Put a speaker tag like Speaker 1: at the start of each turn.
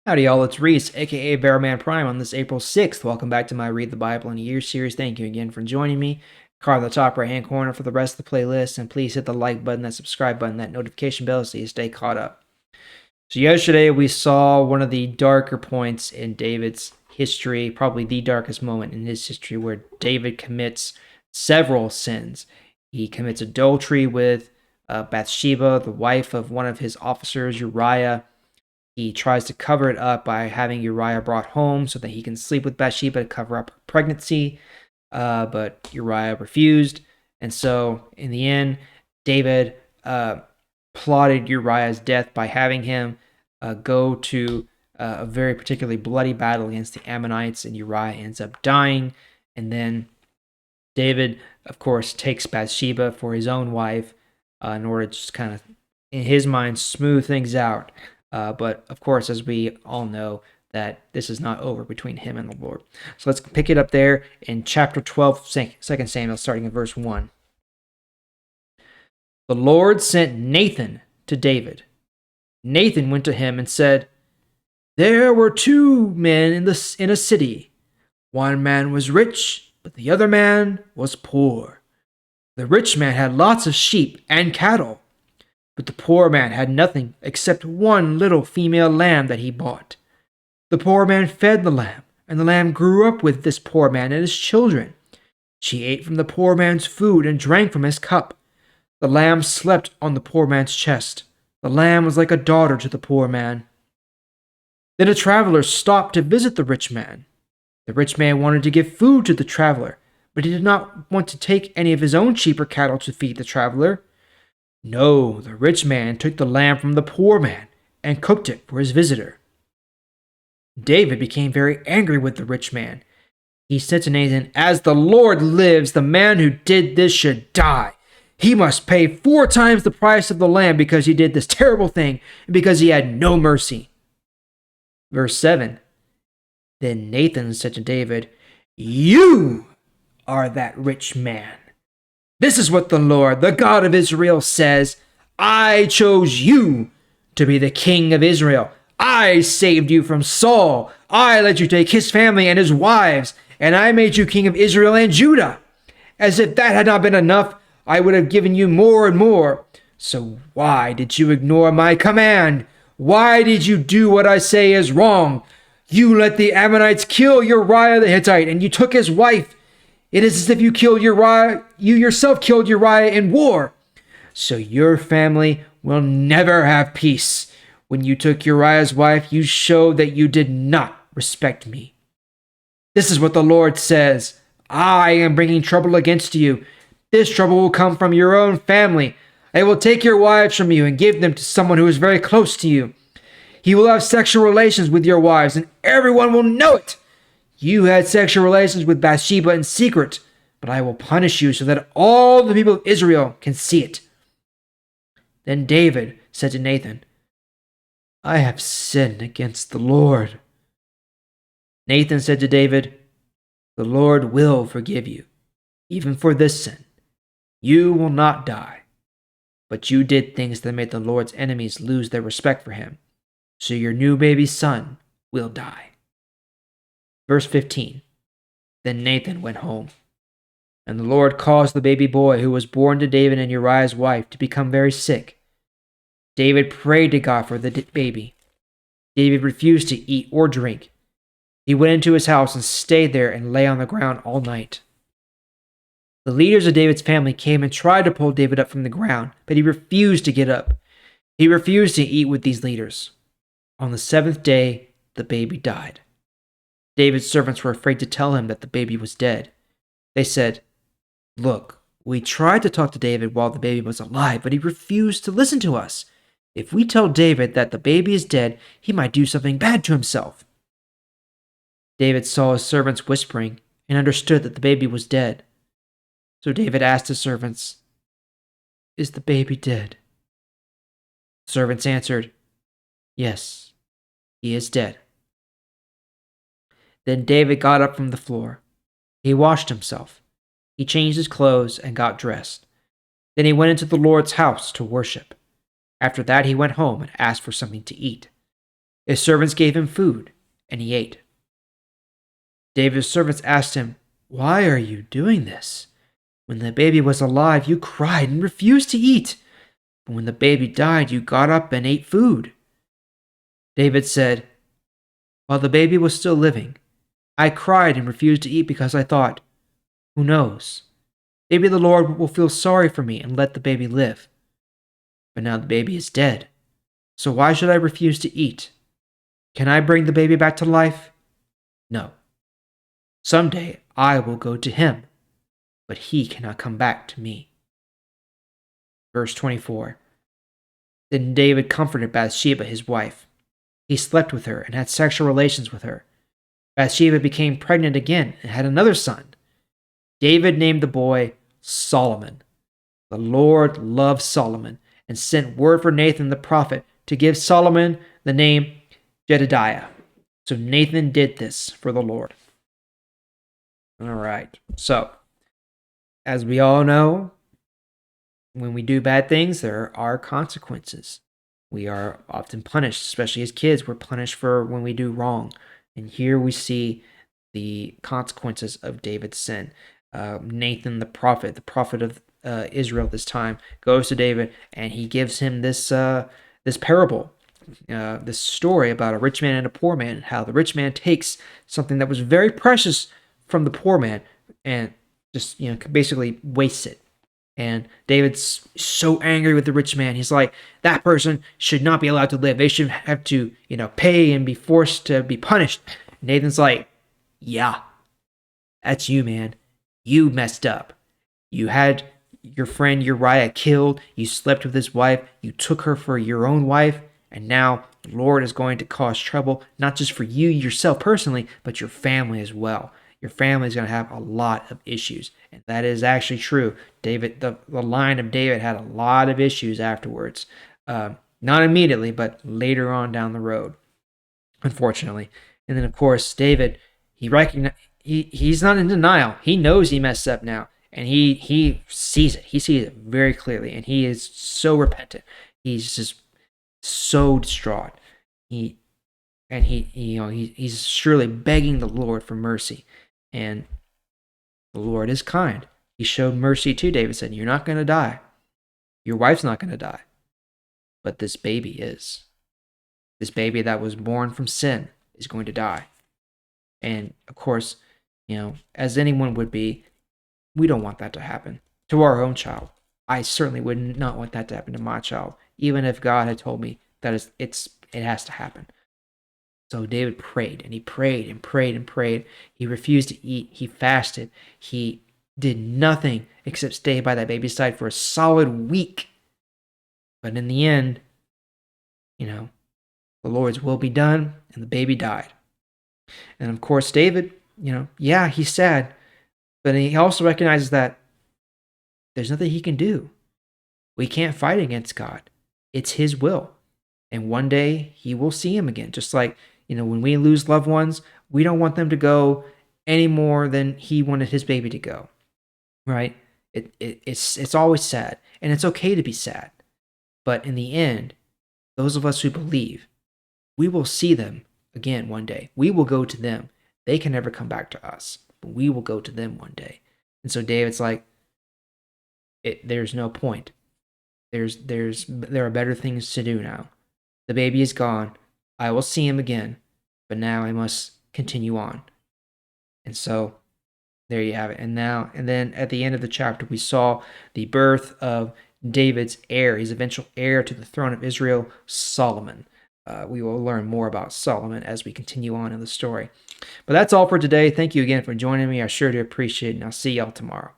Speaker 1: Howdy, y'all. It's Reese, aka Bearman Prime, on this April 6th. Welcome back to my Read the Bible in a Year series. Thank you again for joining me. Card in the top right hand corner for the rest of the playlist, and please hit the like button, that subscribe button, that notification bell so you stay caught up. So, yesterday we saw one of the darker points in David's history, probably the darkest moment in his history, where David commits several sins. He commits adultery with Bathsheba, the wife of one of his officers, Uriah. He tries to cover it up by having Uriah brought home so that he can sleep with Bathsheba to cover up her pregnancy, but Uriah refused. And so, in the end, David plotted Uriah's death by having him go to a very particularly bloody battle against the Ammonites, and Uriah ends up dying. And then David, of course, takes Bathsheba for his own wife in order to just kind of, in his mind, smooth things out. But of course, as we all know, that this is not over between him and the Lord. So let's pick it up there in chapter 12, 2 Samuel, starting in verse 1. The Lord sent Nathan to David. Nathan went to him and said, "There were two men in a city. One man was rich, but the other man was poor. The rich man had lots of sheep and cattle, but the poor man had nothing except one little female lamb that he bought. The poor man fed the lamb, and the lamb grew up with this poor man and his children. She ate from the poor man's food and drank from his cup. The lamb slept on the poor man's chest. The lamb was like a daughter to the poor man." Then a traveler stopped to visit the rich man. The rich man wanted to give food to the traveler, but he did not want to take any of his own sheep or cattle to feed the traveler. No, the rich man took the lamb from the poor man and cooked it for his visitor. David became very angry with the rich man. He said to Nathan, "As the Lord lives, the man who did this should die. He must pay 4 times the price of the lamb because he did this terrible thing and because he had no mercy." Verse 7. Then Nathan said to David, "You are that rich man. This is what the Lord, the God of Israel, says. I chose you to be the king of Israel. I saved you from Saul. I let you take his family and his wives, and I made you king of Israel and Judah. As if that had not been enough, I would have given you more and more. So why did you ignore my command? Why did you do what I say is wrong? You let the Ammonites kill Uriah the Hittite, and you took his wife. It is as if you yourself killed Uriah in war. So your family will never have peace. When you took Uriah's wife, you showed that you did not respect me. This is what the Lord says. I am bringing trouble against you. This trouble will come from your own family. I will take your wives from you and give them to someone who is very close to you. He will have sexual relations with your wives, and everyone will know it. You had sexual relations with Bathsheba in secret, but I will punish you so that all the people of Israel can see it." Then David said to Nathan, "I have sinned against the Lord." Nathan said to David, "The Lord will forgive you, even for this sin. You will not die, but you did things that made the Lord's enemies lose their respect for him, so your new baby son will die." Verse 15. Then Nathan went home, and the Lord caused the baby boy who was born to David and Uriah's wife to become very sick. David prayed to God for the baby. David refused to eat or drink. He went into his house and stayed there and lay on the ground all night. The leaders of David's family came and tried to pull David up from the ground, but he refused to get up. He refused to eat with these leaders. On the 7th day, the baby died. David's servants were afraid to tell him that the baby was dead. They said, "Look, we tried to talk to David while the baby was alive, but he refused to listen to us. If we tell David that the baby is dead, he might do something bad to himself." David saw his servants whispering and understood that the baby was dead. So David asked his servants, "Is the baby dead?" The servants answered, "Yes, he is dead." Then David got up from the floor. He washed himself. He changed his clothes and got dressed. Then he went into the Lord's house to worship. After that, he went home and asked for something to eat. His servants gave him food, and he ate. David's servants asked him, "Why are you doing this? When the baby was alive, you cried and refused to eat. But when the baby died, you got up and ate food." David said, "While the baby was still living, I cried and refused to eat because I thought, 'Who knows? Maybe the Lord will feel sorry for me and let the baby live.' But now the baby is dead, so why should I refuse to eat? Can I bring the baby back to life? No. Someday I will go to him, but he cannot come back to me." Verse 24. Then David comforted Bathsheba, his wife. He slept with her and had sexual relations with her. Bathsheba became pregnant again and had another son. David named the boy Solomon. The Lord loved Solomon and sent word for Nathan the prophet to give Solomon the name Jedidiah. So Nathan did this for the Lord. All right. So, as we all know, when we do bad things, there are consequences. We are often punished, especially as kids. We're punished for when we do wrong. And here we see the consequences of David's sin. Nathan, the prophet of Israel this time, goes to David and he gives him this parable, this story about a rich man and a poor man, how the rich man takes something that was very precious from the poor man and just basically wastes it. And David's so angry with the rich man. He's like, that person should not be allowed to live. They should have to, pay and be forced to be punished. Nathan's like, yeah, that's you, man. You messed up. You had your friend Uriah killed. You slept with his wife. You took her for your own wife. And now the Lord is going to cause trouble, not just for you yourself personally, but your family as well. Your family is going to have a lot of issues. And that is actually true. David, the line of David had a lot of issues afterwards. Not immediately, but later on down the road, unfortunately. And then, of course, David, he's not in denial. He knows he messed up now. And he sees it. He sees it very clearly. And he is so repentant. He's just so distraught. He's surely begging the Lord for mercy. And the Lord is kind. He showed mercy to David, said, "You're not going to die. Your wife's not going to die. But this baby is. This baby that was born from sin is going to die." And of course, as anyone would be, we don't want that to happen to our own child. I certainly would not want that to happen to my child, even if God had told me that it has to happen. So David prayed, and he prayed and prayed and prayed. He refused to eat. He fasted. He did nothing except stay by that baby's side for a solid week. But in the end, the Lord's will be done, and the baby died. And of course, David, he's sad, but he also recognizes that there's nothing he can do. We can't fight against God. It's his will. And one day he will see him again. Just like, when we lose loved ones, we don't want them to go any more than he wanted his baby to go. Right? It's always sad. And it's okay to be sad. But in the end, those of us who believe, we will see them again one day. We will go to them. They can never come back to us. But we will go to them one day. And so David's like, there's no point. There are better things to do now. The baby is gone. I will see him again, but now I must continue on. And so there you have it. And then at the end of the chapter, we saw the birth of David's heir, his eventual heir to the throne of Israel, Solomon. We will learn more about Solomon as we continue on in the story. But that's all for today. Thank you again for joining me. I sure do appreciate it, and I'll see y'all tomorrow.